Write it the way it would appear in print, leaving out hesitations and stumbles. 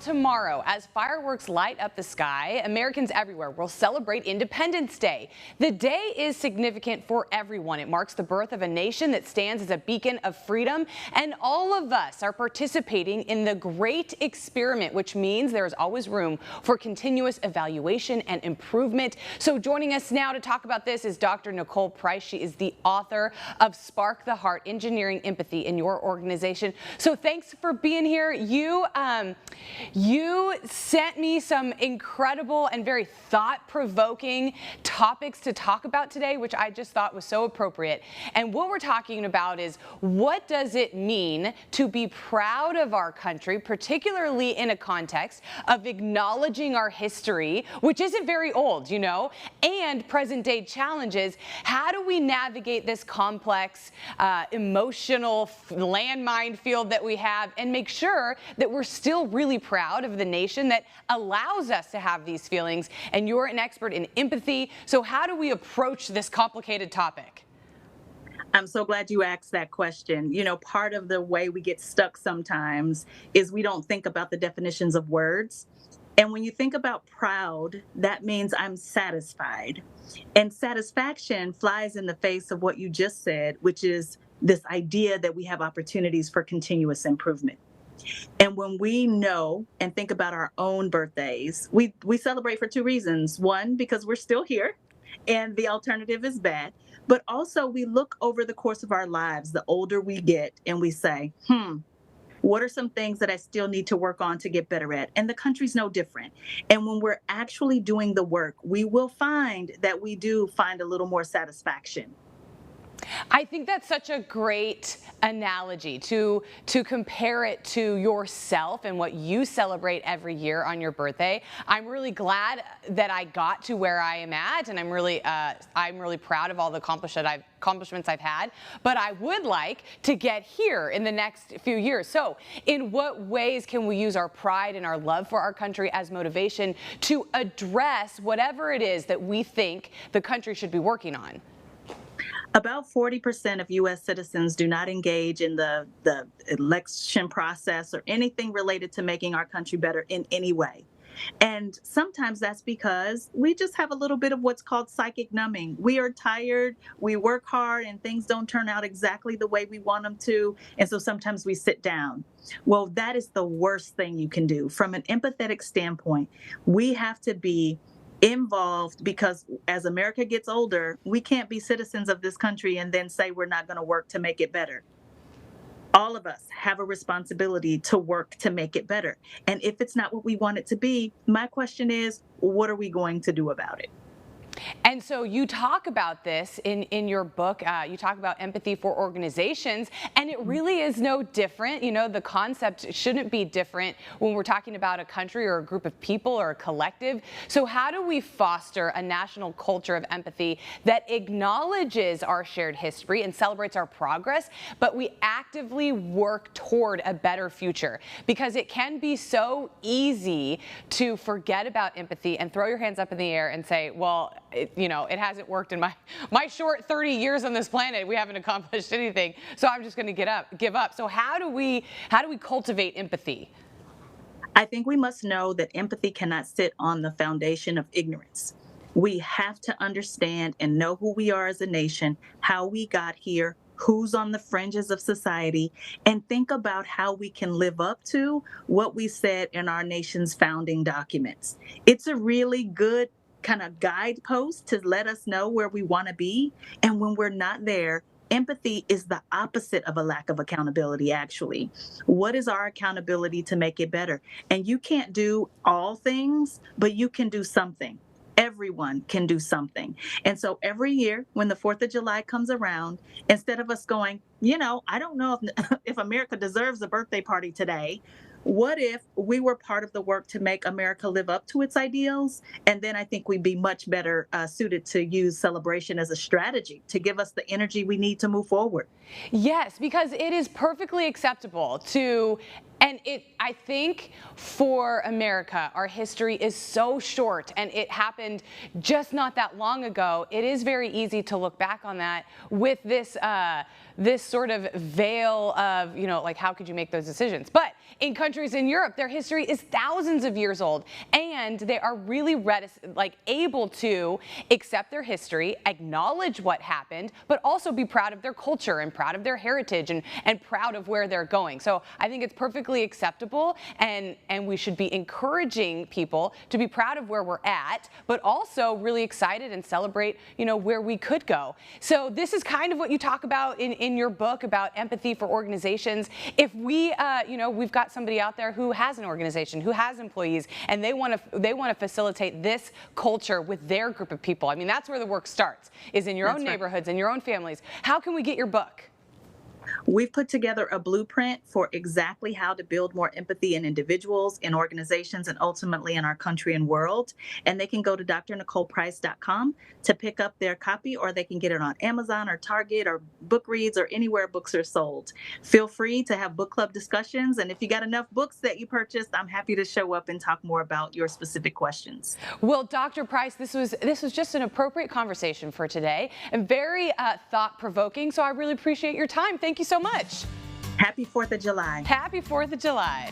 tomorrow, as fireworks light up the sky, Americans everywhere will celebrate Independence Day. The day is significant for everyone. It marks the birth of a nation that stands as a beacon of freedom, and all of us are participating in the great experiment, which means there is always room for continuous evaluation and improvement. So joining us now to talk about this is Dr. Nicole Price. She is the author of Spark the Heart, Engineering Empathy in Your Organization. So thanks for being here. You sent me some incredible and very thought-provoking topics to talk about today, which I just thought was so appropriate. And what we're talking about is, what does it mean to be proud of our country, particularly in a context of acknowledging our history, which isn't very old, you know, and present-day challenges. How do we navigate this complex, emotional landmine field that we have and make sure that we're still really proud of the nation that allows us to have these feelings? And you're an expert in empathy. So how do we approach this complicated topic? I'm so glad you asked that question. You know, part of the way we get stuck sometimes is we don't think about the definitions of words. And when you think about proud, that means I'm satisfied. And satisfaction flies in the face of what you just said, which is this idea that we have opportunities for continuous improvement. And when we know and think about our own birthdays, we celebrate for two reasons. One, because we're still here, and the alternative is bad. But also, we look over the course of our lives, the older we get, and we say, what are some things that I still need to work on to get better at? And the country's no different. And when we're actually doing the work, we will find that we do find a little more satisfaction. I think that's such a great analogy to compare it to yourself and what you celebrate every year on your birthday. I'm really glad that I got to where I am at, and I'm really proud of all the accomplishments I've had. But I would like to get here in the next few years. So in what ways can we use our pride and our love for our country as motivation to address whatever it is that we think the country should be working on? About 40% of U.S. citizens do not engage in the election process or anything related to making our country better in any way. And sometimes that's because we just have a little bit of what's called psychic numbing. We are tired, we work hard, and things don't turn out exactly the way we want them to. And so sometimes we sit down. Well, that is the worst thing you can do. From an empathetic standpoint, we have to be involved, because as America gets older, we can't be citizens of this country and then say we're not going to work to make it better. All of us have a responsibility to work to make it better. And if it's not what we want it to be, my question is, what are we going to do about it? And so you talk about this in your book. You talk about empathy for organizations, and it really is no different. You know, the concept shouldn't be different when we're talking about a country or a group of people or a collective. So how do we foster a national culture of empathy that acknowledges our shared history and celebrates our progress, but we actively work toward a better future? Because it can be so easy to forget about empathy and throw your hands up in the air and say, well, it hasn't worked in my short 30 years on this planet. We haven't accomplished anything, so I'm just going to give up. So how do we cultivate empathy? I think we must know that empathy cannot sit on the foundation of ignorance. We have to understand and know who we are as a nation, how we got here, who's on the fringes of society, and think about how we can live up to what we said in our nation's founding documents. It's a really good kind of guidepost to let us know where we want to be. And when we're not there, empathy is the opposite of a lack of accountability, actually. What is our accountability to make it better? And you can't do all things, but you can do something. Everyone can do something. And so every year when the 4th of July comes around, instead of us going, I don't know if America deserves a birthday party today, what if we were part of the work to make America live up to its ideals? And then I think we'd be much better suited to use celebration as a strategy to give us the energy we need to move forward. Yes, because it is perfectly acceptable to And I think for America, our history is so short and it happened just not that long ago. It is very easy to look back on that with this sort of veil of, like, how could you make those decisions? But in countries in Europe, their history is thousands of years old, and they are really able to accept their history, acknowledge what happened, but also be proud of their culture and proud of their heritage and proud of where they're going. So I think it's perfectly acceptable, and we should be encouraging people to be proud of where we're at, but also really excited and celebrate, where we could go. So this is kind of what you talk about in your book about empathy for organizations. If we, we've got somebody out there who has an organization, who has employees, and they want to facilitate this culture with their group of people. I mean, that's where the work starts, is in your own neighborhoods, in your own families. How can we get your book? We've put together a blueprint for exactly how to build more empathy in individuals, in organizations, and ultimately in our country and world. And they can go to drnicoleprice.com to pick up their copy, or they can get it on Amazon or Target or Bookreads or anywhere books are sold. Feel free to have book club discussions. And if you got enough books that you purchased, I'm happy to show up and talk more about your specific questions. Well, Dr. Price, this was just an appropriate conversation for today and very thought-provoking. So I really appreciate your time. Thank you so much. Happy 4th of July. Happy 4th of July.